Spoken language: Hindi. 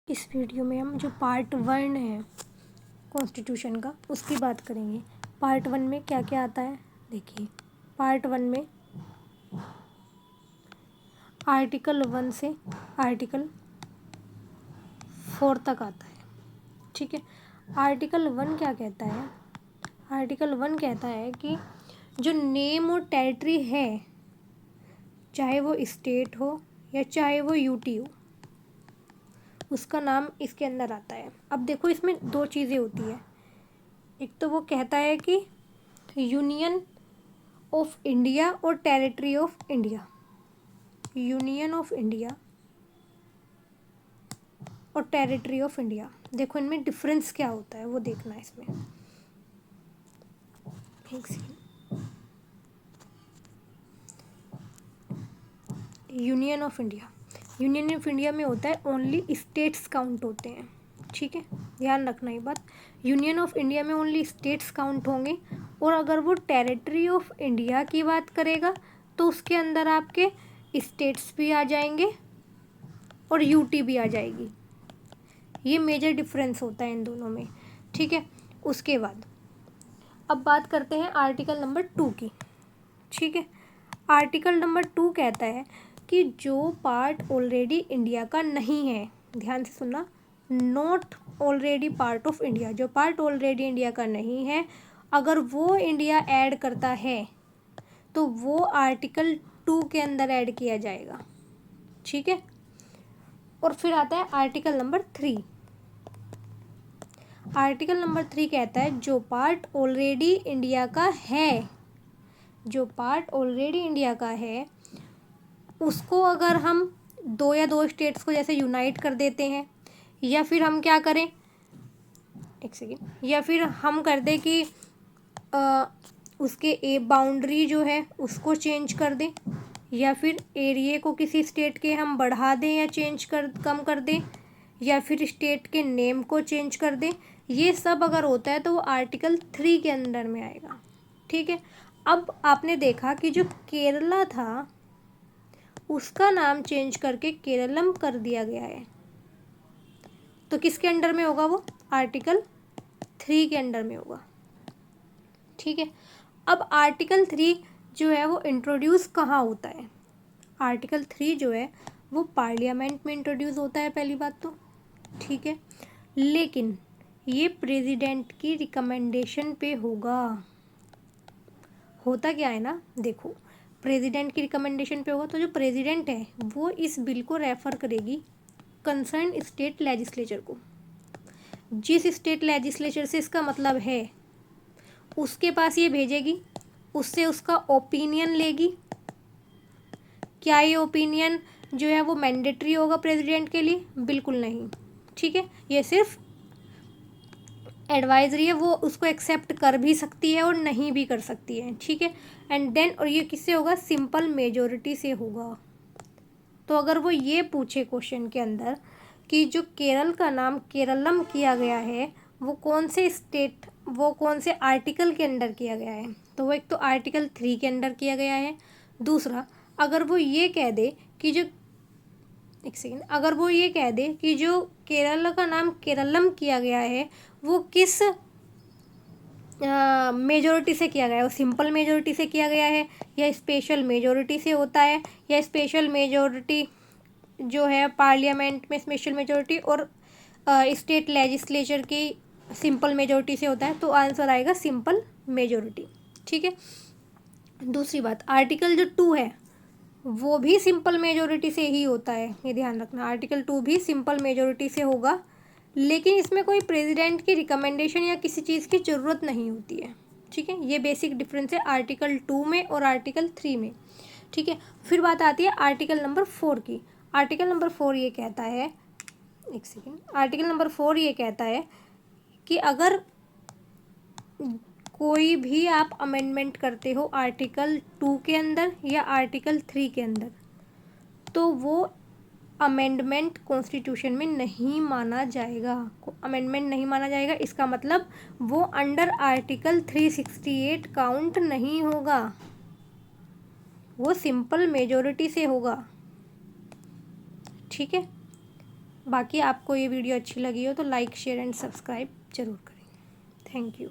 इस वीडियो में हम जो पार्ट 1 है कॉन्स्टिट्यूशन का उसकी बात करेंगे। पार्ट 1 में क्या क्या आता है देखिए। पार्ट 1 में आर्टिकल 1 से आर्टिकल 4 तक आता है। ठीक है, आर्टिकल 1 क्या कहता है? आर्टिकल 1 कहता है कि जो नेम और टेरिटरी है, चाहे वो स्टेट हो या चाहे वो यूटी हो, उसका नाम इसके अंदर आता है। अब देखो, इसमें दो चीज़ें होती है। एक तो वो कहता है कि यूनियन ऑफ इंडिया और territory of India, union of India और टेरिटरी ऑफ इंडिया। देखो इनमें डिफरेंस क्या होता है वो देखना है इसमें। एक second. Union of India, union of India में होता है ओनली स्टेट्स काउंट होते हैं। ठीक है, ध्यान रखना ये बात। यूनियन ऑफ इंडिया में ओनली स्टेट्स काउंट होंगे, और अगर वो टेरिटरी ऑफ इंडिया की बात करेगा तो उसके अंदर आपके स्टेट्स भी आ जाएंगे और यूटी भी आ जाएगी। ये मेजर डिफरेंस होता है इन दोनों में। ठीक है, उसके बाद अब बात करते हैं आर्टिकल नंबर 2 की। ठीक है, आर्टिकल नंबर 2 कहता है कि जो पार्ट ऑलरेडी इंडिया का नहीं है, ध्यान से सुनना, not already part of India, जो पार्ट ऑलरेडी इंडिया का नहीं है, अगर वो इंडिया ऐड करता है तो वो आर्टिकल 2 के अंदर ऐड किया जाएगा। ठीक है, और फिर आता है आर्टिकल नंबर 3। आर्टिकल नंबर 3 कहता है जो पार्ट ऑलरेडी इंडिया का है, जो पार्ट ऑलरेडी इंडिया का है, उसको अगर हम दो स्टेट्स को जैसे यूनाइट कर देते हैं, या फिर हम क्या करें, एक सेकेंड, या फिर हम कर दें कि उसके बाउंड्री जो है उसको चेंज कर दें, या फिर एरिया को किसी स्टेट के हम बढ़ा दें या कम कर दें, या फिर स्टेट के नेम को चेंज कर दें, ये सब अगर होता है तो वो आर्टिकल 3 के अंदर में आएगा। ठीक है, अब आपने देखा कि जो केरला था उसका नाम चेंज करके केरलम कर दिया गया है, तो किसके अंडर में होगा वो? आर्टिकल 3 के अंडर में होगा। ठीक है, अब आर्टिकल 3 जो है वो इंट्रोड्यूस कहाँ होता है? आर्टिकल 3 जो है वो पार्लियामेंट में इंट्रोड्यूस होता है, पहली बात तो। ठीक है, लेकिन ये प्रेसिडेंट की रिकमेंडेशन पे होगा। होता क्या है ना, देखो, प्रेसिडेंट की रिकमेंडेशन पे होगा, तो जो प्रेसिडेंट है वो इस बिल को रेफर करेगी कंसर्न स्टेट लेजिस्लेचर को। जिस स्टेट लेजिस्लेचर से इसका मतलब है उसके पास ये भेजेगी, उससे उसका ओपिनियन लेगी। क्या ये ओपिनियन जो है वो मैंडेटरी होगा प्रेसिडेंट के लिए? बिल्कुल नहीं। ठीक है, ये सिर्फ एडवाइजरी है, वो उसको एक्सेप्ट कर भी सकती है और नहीं भी कर सकती है। ठीक है, एंड देन, और ये किससे होगा? सिंपल मेजोरिटी से होगा। तो अगर वो ये पूछे क्वेश्चन के अंदर कि जो केरल का नाम केरलम किया गया है वो कौन से स्टेट, वो कौन से आर्टिकल के अंडर किया गया है, तो वो एक तो आर्टिकल 3 के अंडर किया गया है। दूसरा, अगर वो ये कह दे कि जो, एक सेकेंड, अगर वो ये कह दे कि जो केरल का नाम केरलम किया गया है वो किस मेजोरिटी से किया गया है, वो सिंपल मेजोरिटी से किया गया है या स्पेशल मेजोरिटी से होता है, या स्पेशल मेजोरिटी जो है पार्लियामेंट में स्पेशल मेजोरिटी और स्टेट लेजिस्लेचर की सिंपल मेजोरिटी से होता है, तो आंसर आएगा सिंपल मेजोरिटी। ठीक है, दूसरी बात, आर्टिकल जो 2 है वो भी सिंपल मेजोरिटी से ही होता है, ये ध्यान रखना। आर्टिकल 2 भी सिंपल मेजोरिटी से होगा, लेकिन इसमें कोई प्रेसिडेंट की रिकमेंडेशन या किसी चीज़ की ज़रूरत नहीं होती है। ठीक है, ये बेसिक डिफरेंस है आर्टिकल 2 में और आर्टिकल 3 में। ठीक है, फिर बात आती है आर्टिकल नंबर 4 की। आर्टिकल नंबर 4 ये कहता है, एक सेकेंड, आर्टिकल नंबर 4 ये कहता है कि अगर कोई भी आप अमेंडमेंट करते हो आर्टिकल 2 के अंदर या आर्टिकल 3 के अंदर, तो वो अमेंडमेंट कॉन्स्टिट्यूशन में नहीं माना जाएगा। अमेंडमेंट नहीं माना जाएगा, इसका मतलब वो अंडर आर्टिकल 368 काउंट नहीं होगा, वो सिंपल मेजोरिटी से होगा। ठीक है, बाकी आपको ये वीडियो अच्छी लगी हो तो लाइक शेयर एंड सब्सक्राइब ज़रूर करें। Thank you.